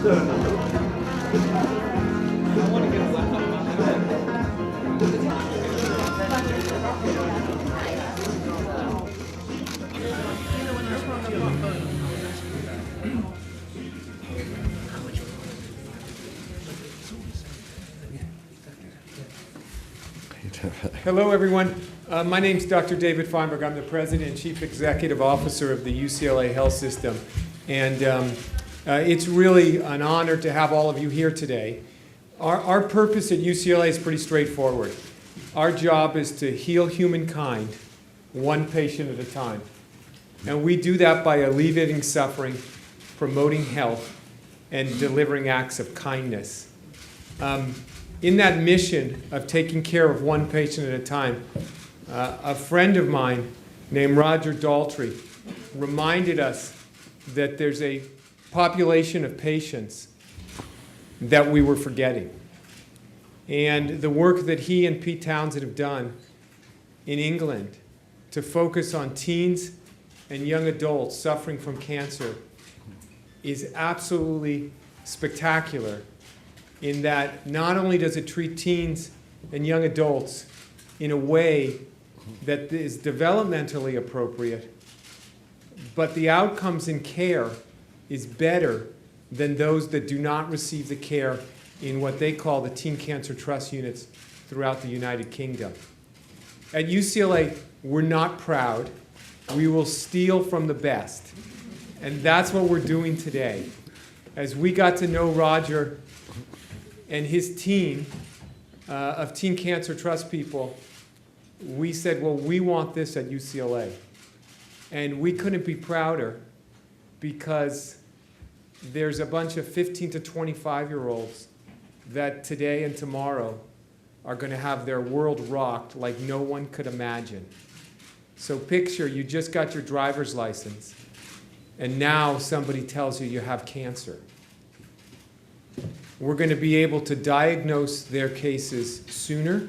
Hello, everyone. My name is Dr. David Feinberg. I'm the President and Chief Executive Officer of the UCLA Health System. And it's really an honor to have all of you here today. Our purpose at UCLA is pretty straightforward. Our job is to heal humankind one patient at a time. And we do that by alleviating suffering, promoting health, and delivering acts of kindness. In that mission of taking care of one patient at a time, a friend of mine named Roger Daltrey reminded us that there's a population of patients that we were forgetting. And the work that he and Pete Townsend have done in England to focus on teens and young adults suffering from cancer is absolutely spectacular, in that not only does it treat teens and young adults in a way that is developmentally appropriate, but the outcomes in care is better than those that do not receive the care in what they call the Teen Cancer Trust units throughout the United Kingdom. At UCLA, we're not proud. We will steal from the best. And that's what we're doing today. As we got to know Roger and his team of Teen Cancer Trust people, we said, well, we want this at UCLA. And we couldn't be prouder, because there's a bunch of 15 to 25-year-olds that today and tomorrow are going to have their world rocked like no one could imagine. So picture you just got your driver's license, and now somebody tells you you have cancer. We're going to be able to diagnose their cases sooner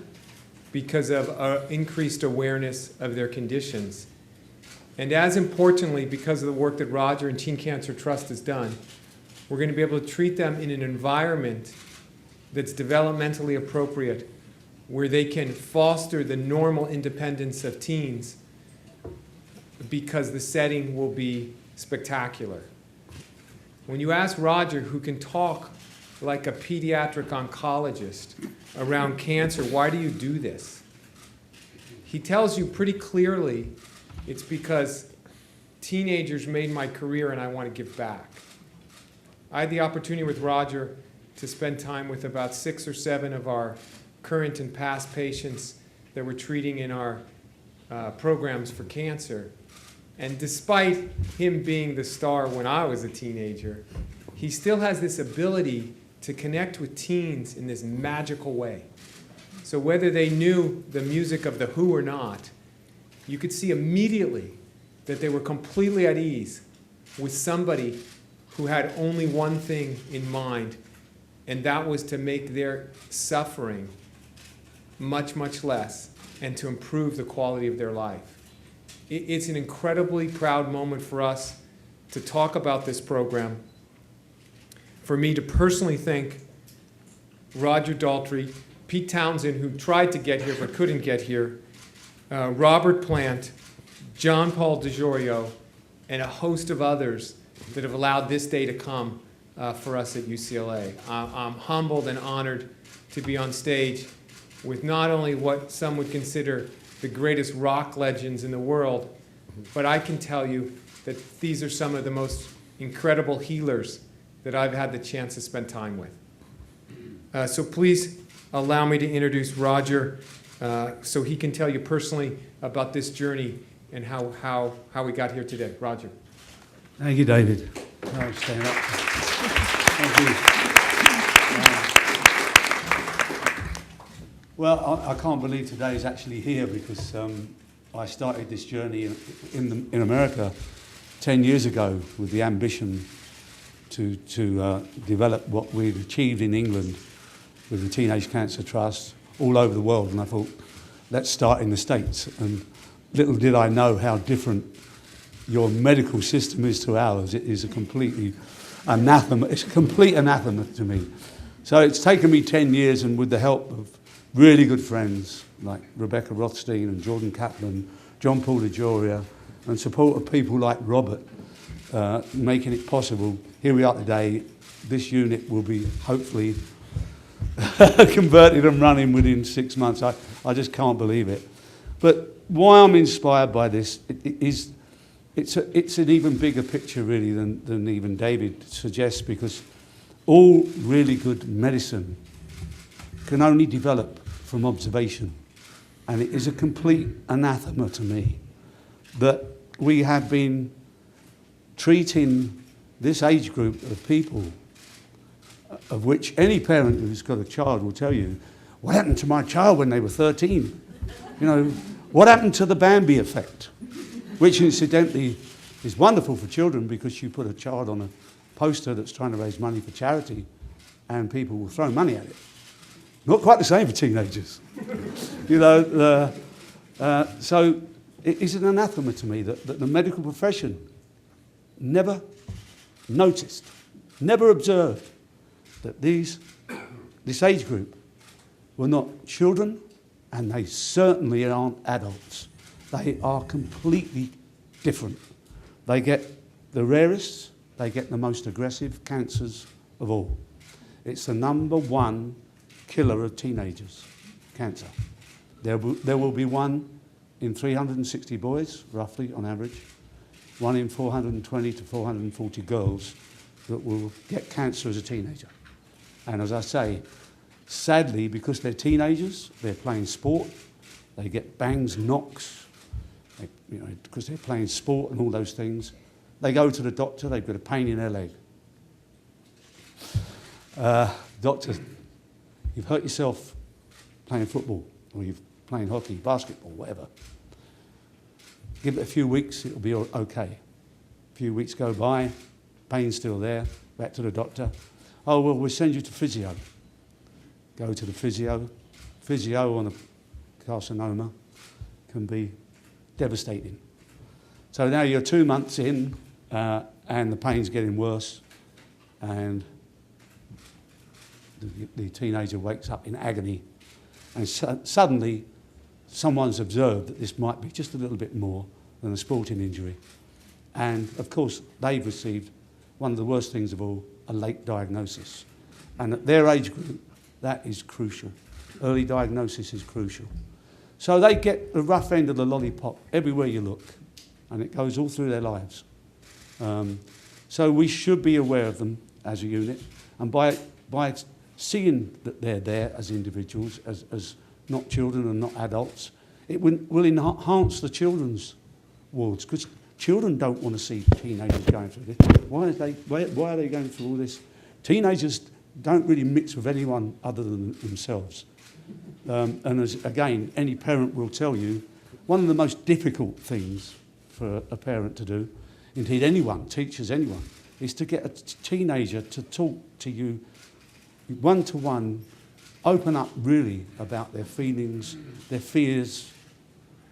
because of increased awareness of their conditions. And as importantly, because of the work that Roger and Teen Cancer Trust has done, we're going to be able to treat them in an environment that's developmentally appropriate, where they can foster the normal independence of teens, because the setting will be spectacular. When you ask Roger, who can talk like a pediatric oncologist around cancer, why do you do this? He tells you pretty clearly, it's because teenagers made my career and I want to give back. I had the opportunity with Roger to spend time with about 6 or 7 of our current and past patients that we're treating in our programs for cancer. And despite him being the star when I was a teenager, he still has this ability to connect with teens in this magical way. So whether they knew the music of The Who or not, you could see immediately that they were completely at ease with somebody who had only one thing in mind, and that was to make their suffering much, much less and to improve the quality of their life. It's an incredibly proud moment for us to talk about this program, for me to personally thank Roger Daltrey, Pete Townsend, who tried to get here but couldn't get here, Robert Plant, John Paul DeJoria, and a host of others that have allowed this day to come for us at UCLA. I'm humbled and honored to be on stage with not only what some would consider the greatest rock legends in the world, but I can tell you that these are some of the most incredible healers that I've had the chance to spend time with. So please allow me to introduce Roger so he can tell you personally about this journey and how we got here today. Roger. Thank you, David. I'll stand up. Thank you. Well, I can't believe today is actually here, because I started this journey in America 10 years ago with the ambition to develop what we've achieved in England with the Teenage Cancer Trust all over the world. And I thought, let's start in the States. And little did I know how different your medical system is to ours. It is a completely anathema. It's a complete anathema to me. So it's taken me 10 years, and with the help of really good friends like Rebecca Rothstein and Jordan Kaplan, John Paul DeJoria, and support of people like Robert, making it possible. Here we are today. This unit will be hopefully converted and running within 6 months. I just can't believe it. But why I'm inspired by this is it's an even bigger picture really than even David suggests, because all really good medicine can only develop from observation. And it is a complete anathema to me that we have been treating this age group of people, of which any parent who's got a child will tell you, what happened to my child when they were 13? You know, what happened to the Bambi effect? Which incidentally is wonderful for children, because you put a child on a poster that's trying to raise money for charity and people will throw money at it. Not quite the same for teenagers. You know, so it is an anathema to me that the medical profession never noticed, never observed that this age group were not children, and they certainly aren't adults. They are completely different. They get the rarest, they get the most aggressive cancers of all. It's the #1 killer of teenagers, cancer. There will be one in 360 boys, roughly, on average, one in 420 to 440 girls that will get cancer as a teenager. And as I say, sadly, because they're teenagers, they're playing sport, they get bangs, knocks, because they're playing sport and all those things. They go to the doctor, they've got a pain in their leg. Doctor, you've hurt yourself playing football, or you're playing hockey, basketball, whatever. Give it a few weeks, it'll be okay. A few weeks go by, pain's still there, back to the doctor. Oh, well, we'll send you to physio. Go to the physio. Physio on a carcinoma can be devastating. So now you're 2 months in, and the pain's getting worse, and the teenager wakes up in agony, and suddenly someone's observed that this might be just a little bit more than a sporting injury. And of course, they've received one of the worst things of all, a late diagnosis. And at their age group, that is crucial. Early diagnosis is crucial. So they get the rough end of the lollipop everywhere you look, and it goes all through their lives. So we should be aware of them as a unit, and by seeing that they're there as individuals, as not children and not adults, it will enhance the children's wards, because children don't want to see teenagers going through this. Why are they going through all this? Teenagers don't really mix with anyone other than themselves. And as, again, any parent will tell you, one of the most difficult things for a parent to do, indeed anyone, teachers, anyone, is to get a teenager to talk to you one-to-one, open up really about their feelings, their fears,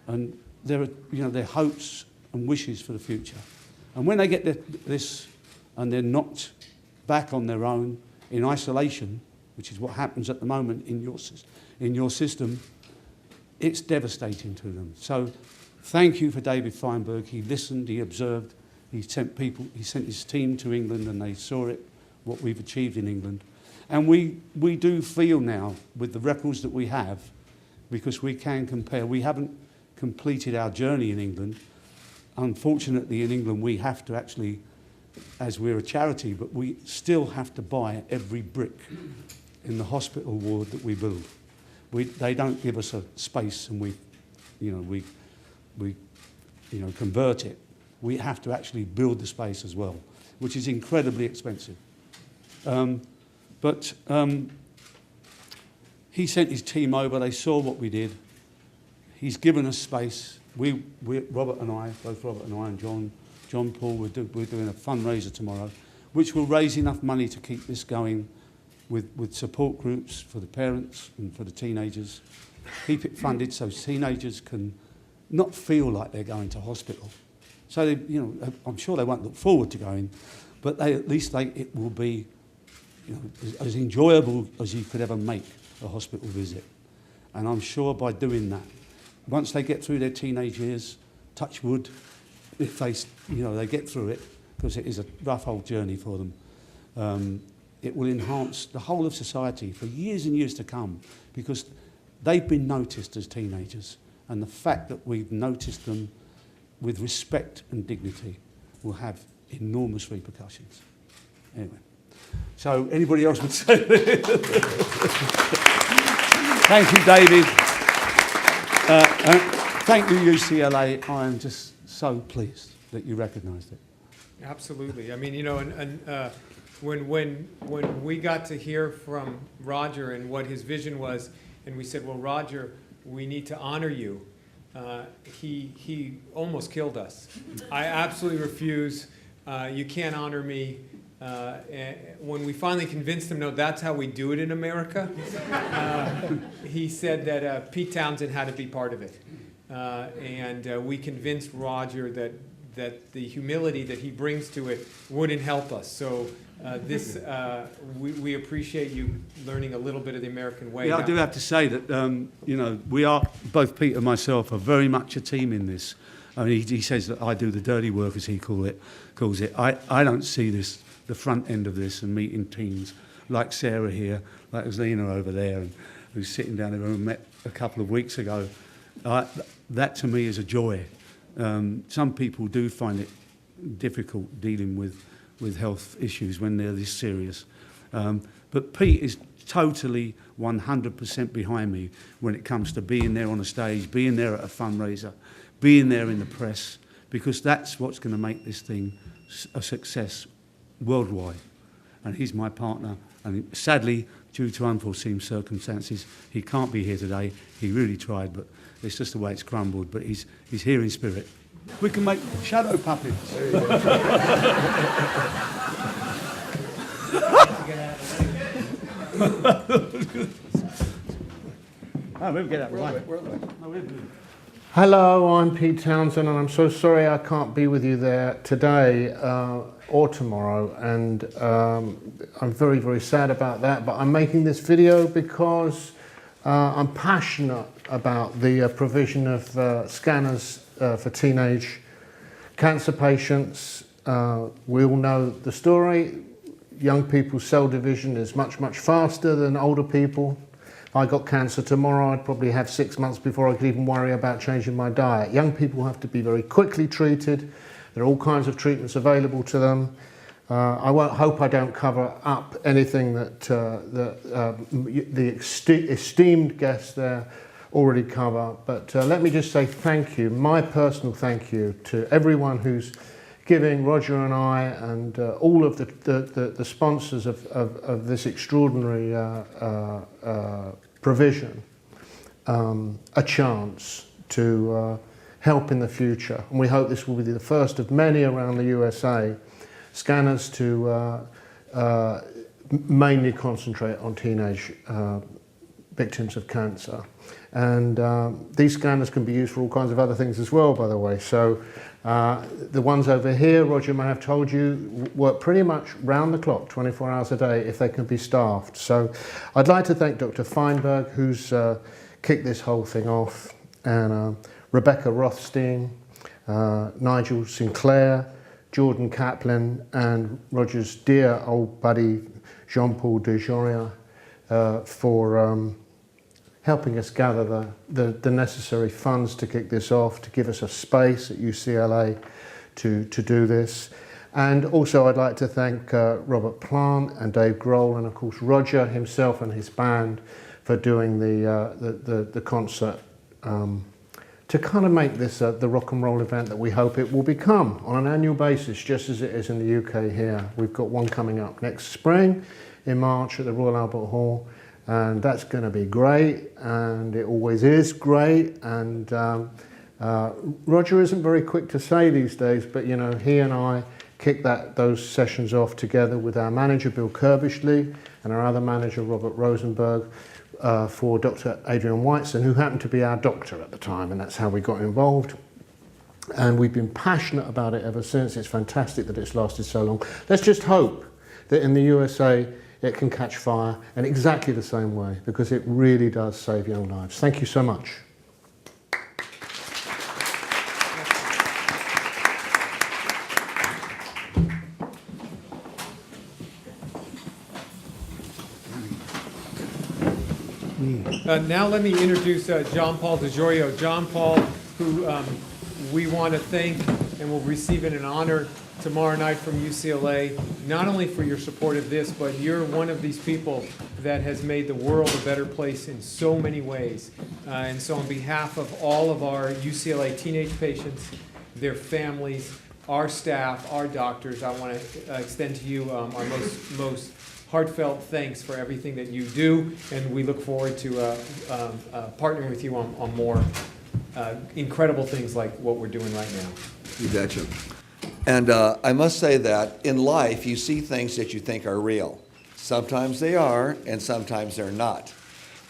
and their hopes and wishes for the future. And when they get this and they're knocked back on their own in isolation, which is what happens at the moment in your system, it's devastating to them. So thank you for David Feinberg. He listened, he observed, he sent his team to England, and they saw it, what we've achieved in England. And we do feel now, with the records that we have, because we can compare. We haven't completed our journey in England. Unfortunately, in England, we have to actually, as we're a charity, but we still have to buy every brick in the hospital ward that we build. They don't give us a space and we convert it. We have to actually build the space as well, which is incredibly expensive. But he sent his team over. They saw what we did. He's given us space. Robert and I and John Paul, we're doing a fundraiser tomorrow, which will raise enough money to keep this going with support groups for the parents and for the teenagers. Keep it funded so teenagers can not feel like they're going to hospital. So, I'm sure they won't look forward to going, but at least it will be, you know, as enjoyable as you could ever make a hospital visit. And I'm sure by doing that, once they get through their teenage years, touch wood, if they, you know, they get through it, because it is a rough old journey for them, it will enhance the whole of society for years and years to come, because they've been noticed as teenagers, and the fact that we've noticed them with respect and dignity will have enormous repercussions. Anyway, so anybody else would say this? Thank you, David. Thank you, UCLA. I am just so pleased that you recognised it. Absolutely. I mean, you know, when we got to hear from Roger and what his vision was, and we said, well, Roger, we need to honor you, he almost killed us. I absolutely refuse. You can't honor me. When we finally convinced him, no, that's how we do it in America, he said that Pete Townsend had to be part of it. And we convinced Roger that the humility that he brings to it wouldn't help us. So we appreciate you learning a little bit of the American way. Yeah, I do have to say that, you know, we are, both Pete and myself, are very much a team in this. I mean, he says that I do the dirty work, as he calls it. I don't see this, the front end of this, and meeting teams like Sarah here, like Zena over there, and who's sitting down there, who we met a couple of weeks ago. That to me is a joy. Some people do find it difficult dealing with health issues when they're this serious. But Pete is totally 100% behind me when it comes to being there on a stage, being there at a fundraiser, being there in the press, because that's what's going to make this thing a success worldwide. And he's my partner, and sadly, due to unforeseen circumstances, he can't be here today. He really tried, but it's just the way it's crumbled. But he's here in spirit. We can make shadow puppets. Oh, we'll get out of the way. Hello, I'm Pete Townsend, and I'm so sorry I can't be with you there today or tomorrow, and I'm very, very sad about that, but I'm making this video because I'm passionate about the provision of scanners for teenage cancer patients. We all know the story. Young people's cell division is much, much faster than older people. If I got cancer tomorrow, I'd probably have 6 months before I could even worry about changing my diet. Young people have to be very quickly treated. There are all kinds of treatments available to them. I hope I don't cover up anything that the esteemed guests there already cover, but let me just say thank you, my personal thank you, to everyone who's giving Roger and I and all of the sponsors of this extraordinary provision a chance to help in the future. And we hope this will be the first of many around the USA, scanners to mainly concentrate on teenage victims of cancer. And these scanners can be used for all kinds of other things as well, by the way. So the ones over here, Roger may have told you, work pretty much round the clock, 24 hours a day, if they can be staffed. So I'd like to thank Dr. Feinberg, who's kicked this whole thing off, and Rebecca Rothstein, Nigel Sinclair, Jordan Kaplan, and Roger's dear old buddy, Jean-Paul DeJoria, for helping us gather the necessary funds to kick this off, to give us a space at UCLA to do this. And also I'd like to thank Robert Plant and Dave Grohl, and of course Roger himself and his band for doing the concert to kind of make this the rock and roll event that we hope it will become on an annual basis, just as it is in the UK here. We've got one coming up next spring in March at the Royal Albert Hall. And that's going to be great, and it always is great. And Roger isn't very quick to say these days, but you know, he and I kicked those sessions off together with our manager Bill Kirbishley and our other manager Robert Rosenberg for Dr. Adrian Whiteson, who happened to be our doctor at the time, and that's how we got involved. And we've been passionate about it ever since. It's fantastic that it's lasted so long. Let's just hope that in the USA it can catch fire in exactly the same way, because it really does save young lives. Thank you so much. Now let me introduce John Paul DeJoria. John Paul, who we want to thank and will receive an honor tomorrow night from UCLA, not only for your support of this, but you're one of these people that has made the world a better place in so many ways. And so on behalf of all of our UCLA teenage patients, their families, our staff, our doctors, I want to extend to you our most heartfelt thanks for everything that you do, and we look forward to partnering with you on more incredible things like what we're doing right now. You betcha. And I must say that in life, you see things that you think are real. Sometimes they are, and sometimes they're not.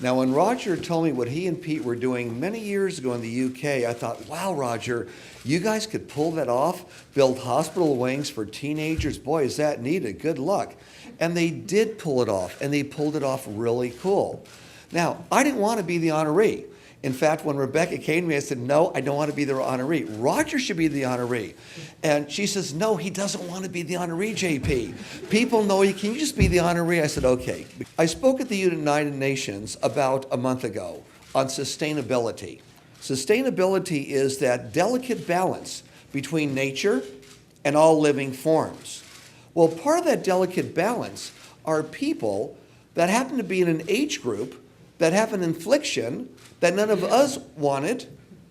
Now, when Roger told me what he and Pete were doing many years ago in the UK, I thought, wow, Roger, you guys could pull that off, build hospital wings for teenagers. Boy, is that needed. Good luck. And they did pull it off, and they pulled it off really cool. Now, I didn't want to be the honoree. In fact, when Rebecca came to me, I said, no, I don't want to be the honoree. Roger should be the honoree. And she says, no, he doesn't want to be the honoree, JP. People know you. Can you just be the honoree? I said, okay. I spoke at the United Nations about a month ago on sustainability. Sustainability is that delicate balance between nature and all living forms. Well, part of that delicate balance are people that happen to be in an age group that have an affliction that none of us wanted,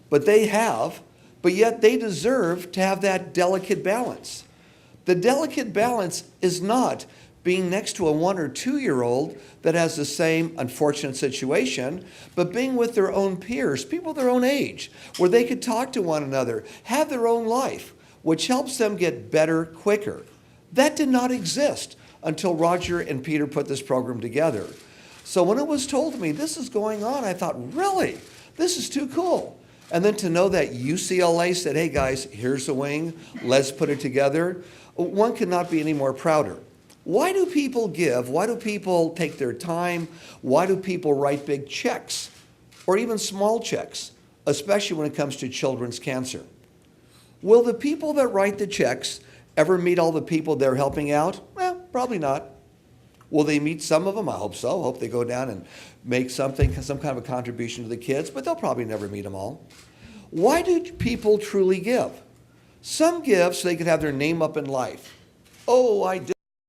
but they have, but yet they deserve to have that delicate balance. The delicate balance is not being next to a 1 or 2 year old that has the same unfortunate situation, but being with their own peers, people their own age, where they could talk to one another, have their own life, which helps them get better quicker. That did not exist until Roger and Peter put this program together. So when it was told to me, this is going on, I thought, really? This is too cool. And then to know that UCLA said, hey guys, here's the wing, let's put it together, one could not be any more prouder. Why do people give? Why do people take their time? Why do people write big checks or even small checks, especially when it comes to children's cancer? Will the people that write the checks ever meet all the people they're helping out? Well, probably not. Will they meet some of them? I hope so. Hope they go down and make some kind of a contribution to the kids, but they'll probably never meet them all. Why do people truly give? Some give so they could have their name up in life. Oh, I did.